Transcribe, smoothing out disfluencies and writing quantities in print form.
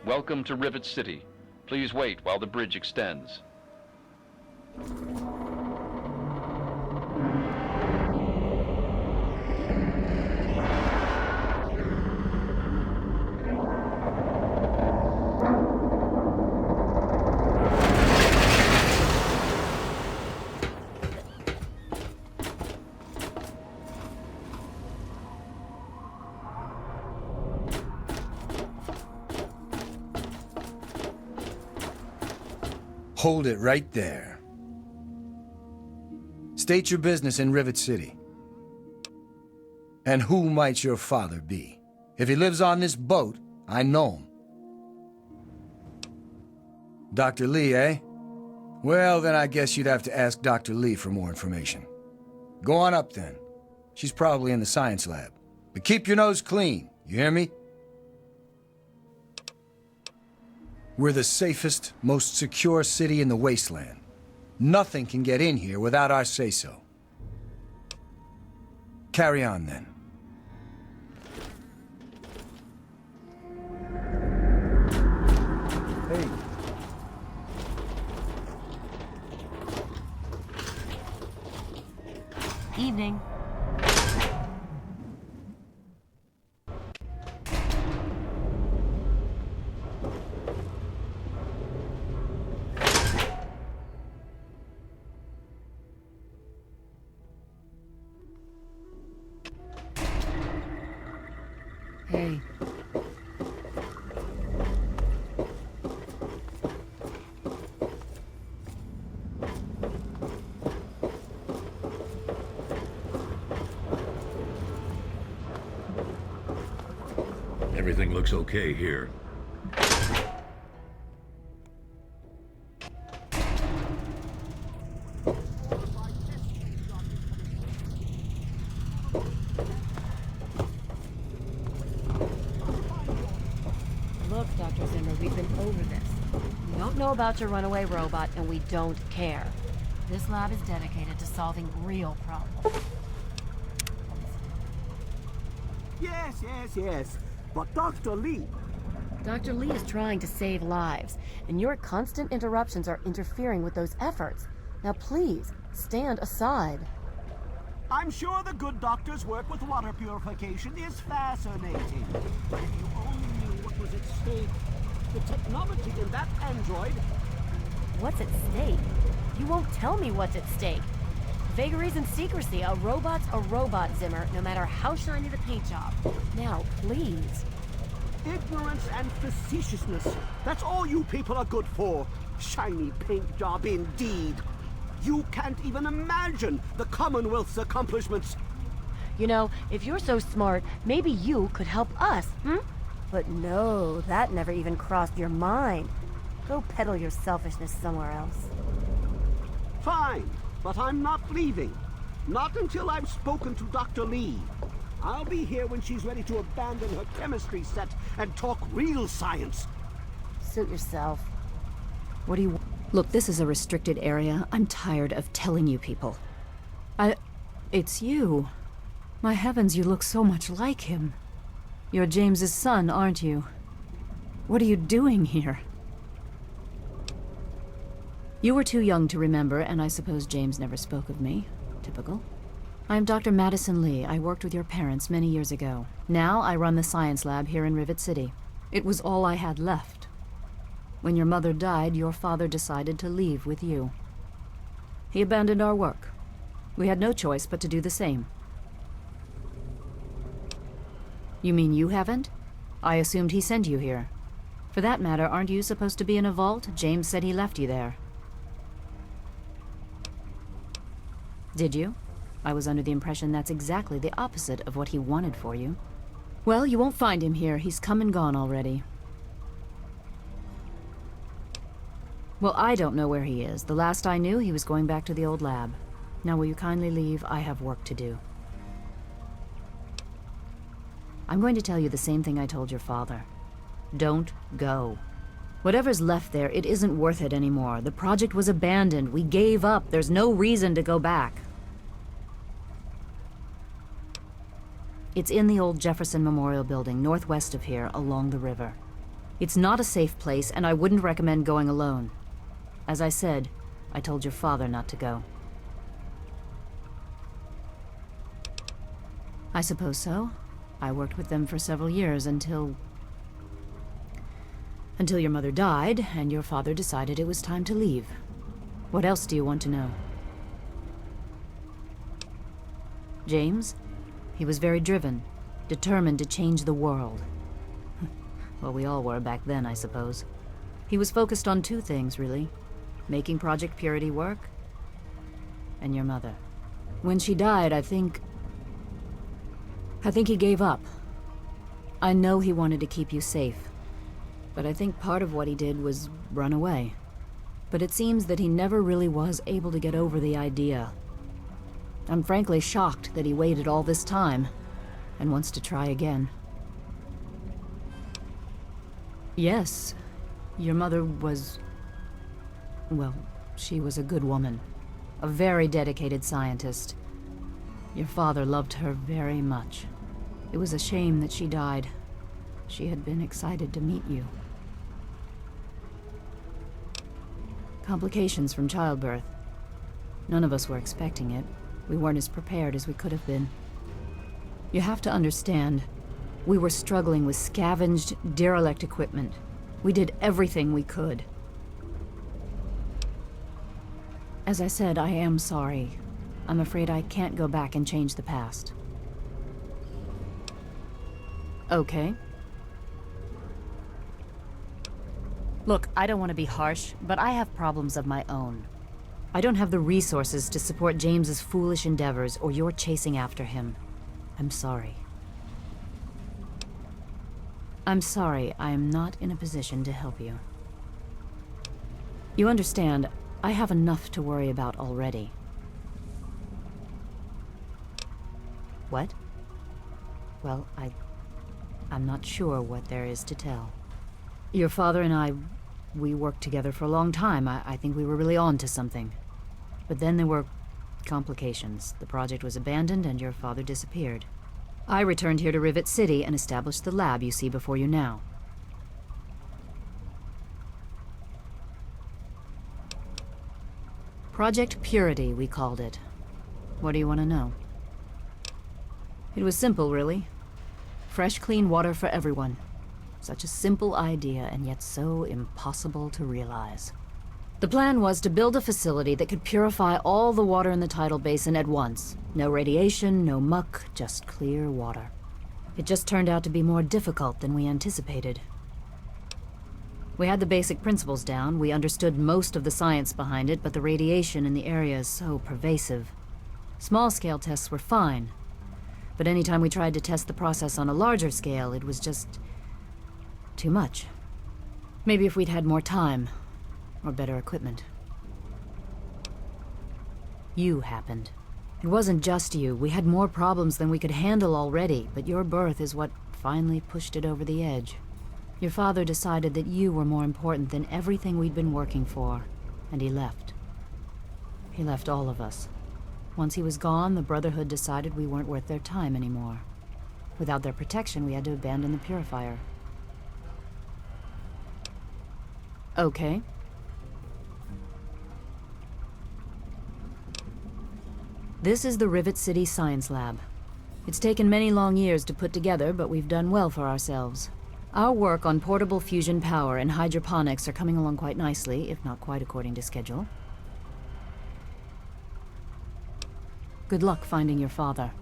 Welcome to Rivet City. Please wait while the bridge extends. Hold it right there. State your business in Rivet City. And who might your father be? If he lives on this boat, I know him. Dr. Lee, eh? Well, then I guess you'd have to ask Dr. Lee for more information. Go on up, then. She's probably in the science lab. But keep your nose clean, you hear me? We're the safest, most secure city in the wasteland. Nothing can get in here without our say-so. Carry on, then. Hey. Evening. Hey. Everything looks okay here. Look, Dr. Zimmer, we've been over this. We don't know about your runaway robot, and we don't care. This lab is dedicated to solving real problems. Yes. But Dr. Lee... Dr. Lee is trying to save lives, and your constant interruptions are interfering with those efforts. Now please, stand aside. I'm sure the good doctor's work with water purification is fascinating. If you only knew what was at stake. The technology in that android... What's at stake? You won't tell me what's at stake. Vagaries and secrecy. A robot's a robot, Zimmer, no matter how shiny the paint job. Now, please. Ignorance and facetiousness. That's all you people are good for. Shiny paint job indeed. You can't even imagine the Commonwealth's accomplishments. You know, if you're so smart, maybe you could help us, But no, that never even crossed your mind. Go peddle your selfishness somewhere else. Fine, but I'm not leaving. Not until I've spoken to Dr. Lee. I'll be here when she's ready to abandon her chemistry set and talk real science. Suit yourself. What do you want? Look, this is a restricted area. I'm tired of telling you people. It's you. My heavens, you look so much like him. You're James's son, aren't you? What are you doing here? You were too young to remember, and I suppose James never spoke of me. Typical. I'm Dr. Madison Lee. I worked with your parents many years ago. Now I run the science lab here in Rivet City. It was all I had left. When your mother died, your father decided to leave with you. He abandoned our work. We had no choice but to do the same. You mean you haven't? I assumed he sent you here. For that matter, aren't you supposed to be in a vault? James said he left you there. Did you? I was under the impression that's exactly the opposite of what he wanted for you. Well, you won't find him here. He's come and gone already. Well, I don't know where he is. The last I knew, he was going back to the old lab. Now, will you kindly leave? I have work to do. I'm going to tell you the same thing I told your father. Don't go. Whatever's left there, it isn't worth it anymore. The project was abandoned. We gave up. There's no reason to go back. It's in the old Jefferson Memorial Building, northwest of here, along the river. It's not a safe place, and I wouldn't recommend going alone. As I said, I told your father not to go. I suppose so. I worked with them for several years until your mother died, and your father decided it was time to leave. What else do you want to know? James? He was very driven, determined to change the world. Well, we all were back then, I suppose. He was focused on two things, really. Making Project Purity work, and your mother. When she died, I think he gave up. I know he wanted to keep you safe, but I think part of what he did was run away. But it seems that he never really was able to get over the idea. I'm frankly shocked that he waited all this time and wants to try again. Yes, your mother was... well, she was a good woman. A very dedicated scientist. Your father loved her very much. It was a shame that she died. She had been excited to meet you. Complications from childbirth. None of us were expecting it. We weren't as prepared as we could have been. You have to understand, we were struggling with scavenged, derelict equipment. We did everything we could. As I said, I am sorry. I'm afraid I can't go back and change the past. Okay. Look, I don't want to be harsh, but I have problems of my own. I don't have the resources to support James's foolish endeavors, or you're chasing after him. I'm sorry. I'm sorry, I am not in a position to help you. You understand, I have enough to worry about already. What? Well, I'm not sure what there is to tell. Your father and I, we worked together for a long time. I think we were really on to something. But then there were complications. The project was abandoned and your father disappeared. I returned here to Rivet City and established the lab you see before you now. Project Purity, we called it. What do you want to know? It was simple, really. Fresh, clean water for everyone. Such a simple idea, and yet so impossible to realize. The plan was to build a facility that could purify all the water in the tidal basin at once. No radiation, no muck, just clear water. It just turned out to be more difficult than we anticipated. We had the basic principles down, we understood most of the science behind it, but the radiation in the area is so pervasive. Small-scale tests were fine, but anytime we tried to test the process on a larger scale, it was just too much. Maybe if we'd had more time, or better equipment. You happened. It wasn't just you. We had more problems than we could handle already, but your birth is what finally pushed it over the edge. Your father decided that you were more important than everything we'd been working for, and he left. He left all of us. Once he was gone, the Brotherhood decided we weren't worth their time anymore. Without their protection, we had to abandon the purifier. Okay. This is the Rivet City Science Lab. It's taken many long years to put together, but we've done well for ourselves. Our work on portable fusion power and hydroponics are coming along quite nicely, if not quite according to schedule. Good luck finding your father.